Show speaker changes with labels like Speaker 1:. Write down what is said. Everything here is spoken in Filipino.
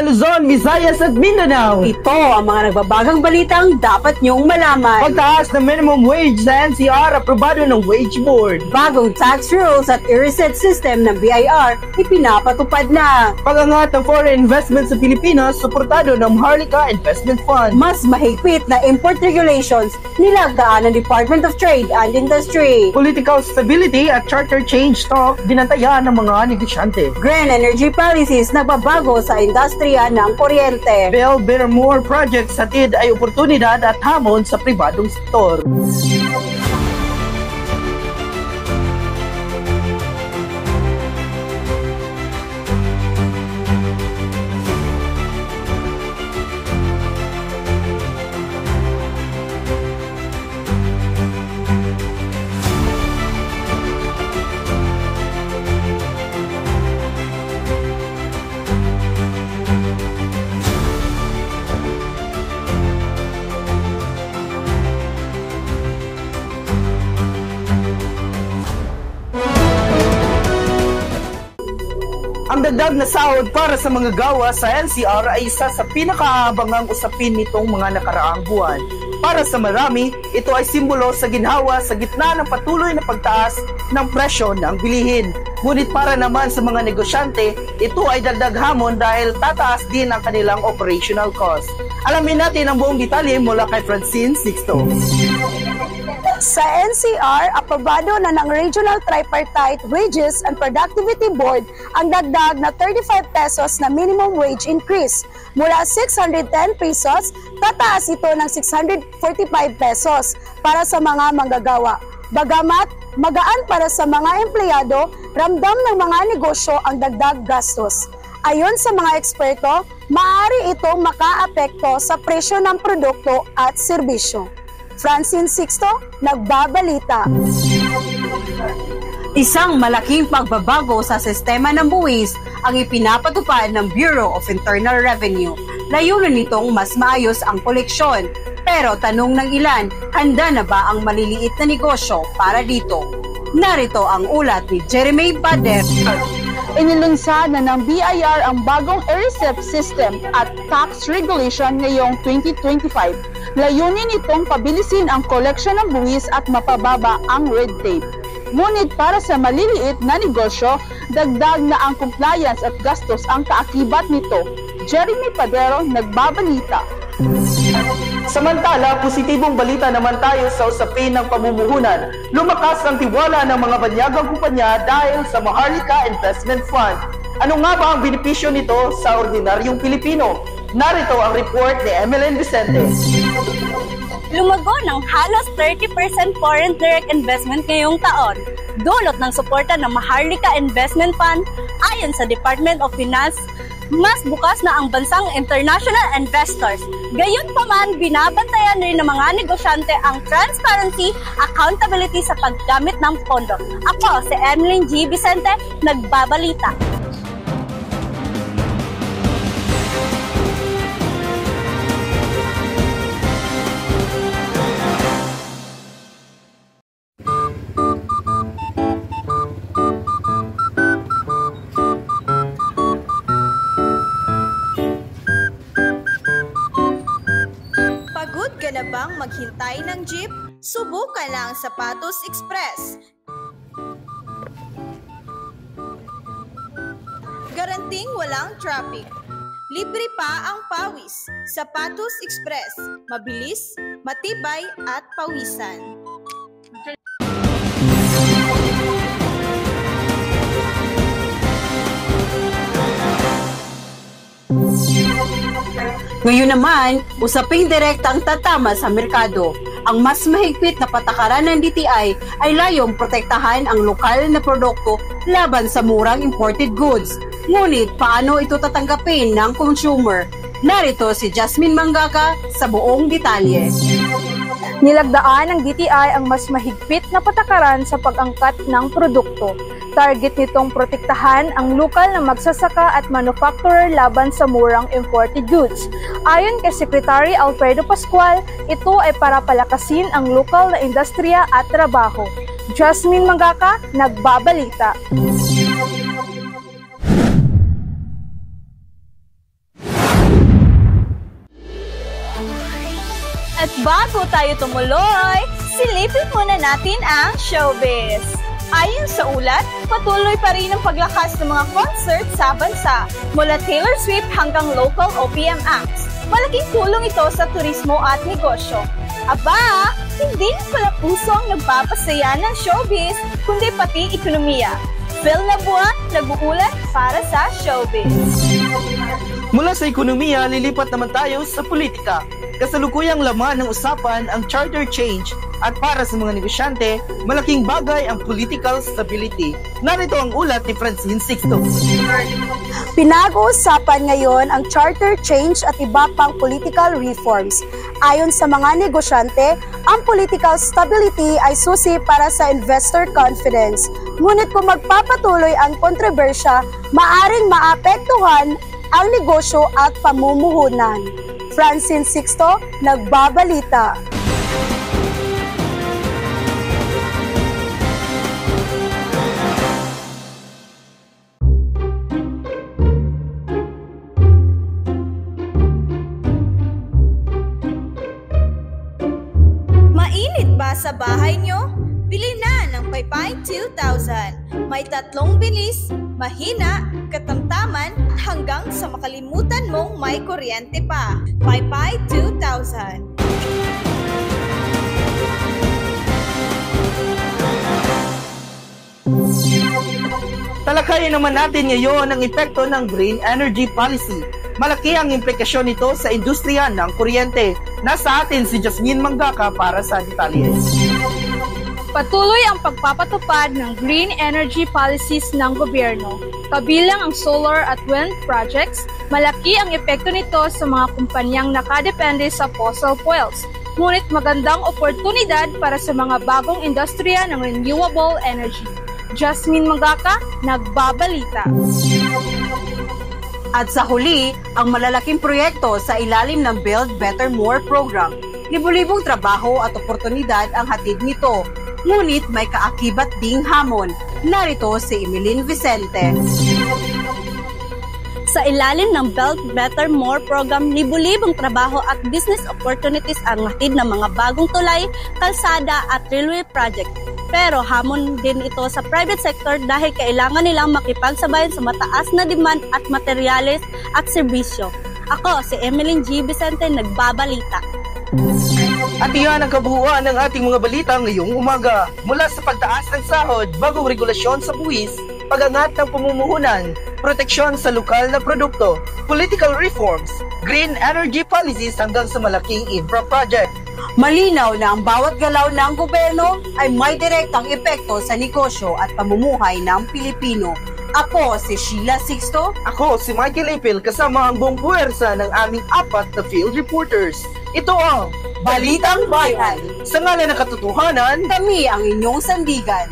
Speaker 1: ng Luzon, Visayas at Mindanao.
Speaker 2: Ito ang mga nagbabagang balitang dapat niyong malaman.
Speaker 1: Pagtaas ng minimum wage sa NCR, aprobado ng Wage Board.
Speaker 2: Bagong tax rules at i-reset system ng BIR, ipinapatupad na.
Speaker 1: Pagangat ng foreign investment sa Pilipinas, suportado ng Maharlika Investment Fund.
Speaker 2: Mas mahigpit na import regulations nilagdaan ng Department of Trade and Industry.
Speaker 1: Political stability at charter change talk, binantayan ng mga negosyante.
Speaker 2: Green energy policies nagbabago sa industriya ng kuryente.
Speaker 1: Build Better More projects hatid ay oportunidad at hamon sa pribadong sektor. Ang dagdag na sahod para sa mga gawa sa NCR ay isa sa pinakaabangang usapin nitong mga nakaraang buwan. Para sa marami, ito ay simbolo sa ginhawa sa gitna ng patuloy na pagtaas ng presyo ng bilihin. Ngunit para naman sa mga negosyante, ito ay dagdag hamon dahil tataas din ang kanilang operational cost. Alamin natin ang buong detalye mula kay Francine Sixto.
Speaker 3: Sa NCR, aprobado na ng Regional Tripartite Wages and Productivity Board ang dagdag na 35 pesos na minimum wage increase. Mula 610 pesos, tataas ito ng 645 pesos para sa mga manggagawa. Bagamat magaan para sa mga empleyado, ramdam ng mga negosyo ang dagdag gastos. Ayon sa mga eksperto, maaari itong makaapekto sa presyo ng produkto at serbisyo. Francine Sixto, nagbabalita.
Speaker 2: Isang malaking pagbabago sa sistema ng buwis ang ipinapatupad ng Bureau of Internal Revenue. Layunin nitong mas maayos ang koleksyon. Pero tanong ng ilan, handa na ba ang maliliit na negosyo para dito? Narito ang ulat ni Jeremy Bader.
Speaker 4: Inilunsad na ng BIR ang bagong e-receipt system at tax regulation ngayong 2025. Layunin nitong pabilisin ang koleksyon ng buwis at mapababa ang red tape. Ngunit para sa maliliit na negosyo, dagdag na ang compliance at gastos ang kaakibat nito. Jeremy Padero, nagbabalita.
Speaker 1: Samantala, positibong balita naman tayo sa usapin ng pamumuhunan. Lumakas ang tiwala ng mga banyagang kumpanya dahil sa Maharlika Investment Fund. Ano nga ba ang benepisyo nito sa ordinaryong Pilipino? Narito ang report ni Emeline Vicente.
Speaker 5: Lumago ng halos 30% foreign direct investment ngayong taon. Dulot ng suporta ng Maharlika Investment Fund, ayon sa Department of Finance, mas bukas na ang bansang international investors. Gayunpaman, binabantayan rin ng mga negosyante ang transparency, accountability sa paggamit ng pondo. Ako, si Emeline G. Vicente, nagbabalita.
Speaker 6: Na bang maghintay ng jeep? Subukan lang Sapatos Express. Garanting walang traffic. Libre pa ang pawis. Sapatos Express. Mabilis, matibay at pawisan.
Speaker 2: Ngayon naman, usaping direkta ang tatama sa merkado. Ang mas mahigpit na patakaran ng DTI ay layong protektahan ang lokal na produkto laban sa murang imported goods. Ngunit paano ito tatanggapin ng consumer? Narito si Jasmine Mangaka sa buong detalye.
Speaker 3: Nilagdaan ng DTI ang mas mahigpit na patakaran sa pag-angkat ng produkto. Target nitong protektahan ang lokal na magsasaka at manufacturer laban sa murang imported goods. Ayon kay Secretary Alfredo Pascual, ito ay para palakasin ang lokal na industriya at trabaho. Jasmine Mangaka, nagbabalita.
Speaker 5: Bago tayo tumuloy, silipin muna natin ang showbiz. Ayon sa ulat, patuloy pa rin ang paglakas ng mga concert sa bansa, mula Taylor Swift hanggang local OPM acts. Malaking tulong ito sa turismo at negosyo. Aba, hindi na pala puso ang nagpapasaya ng showbiz, kundi pati ekonomiya. Phil Labuan, nag-uulat para sa showbiz.
Speaker 1: Mula sa ekonomiya, lilipat naman tayo sa politika. Kasalukuyang laman ng usapan ang charter change at para sa mga negosyante, malaking bagay ang political stability. Narito ang ulat ni Francine Sixto.
Speaker 3: Pinag-uusapan ngayon ang charter change at iba pang political reforms. Ayon sa mga negosyante, ang political stability ay susi para sa investor confidence. Ngunit kung magpapatuloy ang kontrobersya, maaring maapektuhan ang negosyo at pamumuhunan. Francine Sixto, nagbabalita.
Speaker 6: Mainit ba sa bahay nyo? Bili na ng Paypay 2000. May 3 bilis, mahina, katamtaman, hanggang sa makalimutan mong may kuryente pa. Paypay 2000.
Speaker 1: Talakayin naman natin ngayon ang epekto ng green energy policy. Malaki ang implikasyon nito sa industriya ng kuryente. Nasa atin si Jasmine Mangaka para sa detalye.
Speaker 7: Patuloy ang pagpapatupad ng green energy policies ng gobyerno. Kabilang ang solar at wind projects, malaki ang epekto nito sa mga kumpanyang nakadepende sa fossil fuels. Ngunit magandang oportunidad para sa mga bagong industriya ng renewable energy. Jasmine Mangaka, nagbabalita.
Speaker 2: At sa huli, ang malalaking proyekto sa ilalim ng Build Better More program. Libo-libong trabaho at oportunidad ang hatid nito. Ngunit may kaakibat ding hamon. Narito si Emeline Vicente.
Speaker 5: Sa ilalim ng Build Better More program, libu-libong trabaho at business opportunities ang hatid ng mga bagong tulay, kalsada at railway project. Pero hamon din ito sa private sector dahil kailangan nilang makipagsabayan sa mataas na demand at materyales at serbisyo. Ako, si Emeline G. Vicente, nagbabalita.
Speaker 1: At iyan ang kabuuan ng ating mga balita ngayong umaga. Mula sa pagtaas ng sahod, bagong regulasyon sa buwis, pag-angat ng pamumuhunan, proteksyon sa lokal na produkto, political reforms, green energy policies hanggang sa malaking infra project.
Speaker 2: Malinaw na ang bawat galaw ng gobyerno ay may direktang epekto sa negosyo at pamumuhay ng Pilipino. Ako si Sheila Sixto.
Speaker 1: Ako si Michael Apil kasama ang buong puwersa ng aming 4 na field reporters. Ito ang
Speaker 2: Balitang Bayan.
Speaker 1: Sa ngalan ng katotohanan,
Speaker 2: Kami ang inyong sandigan.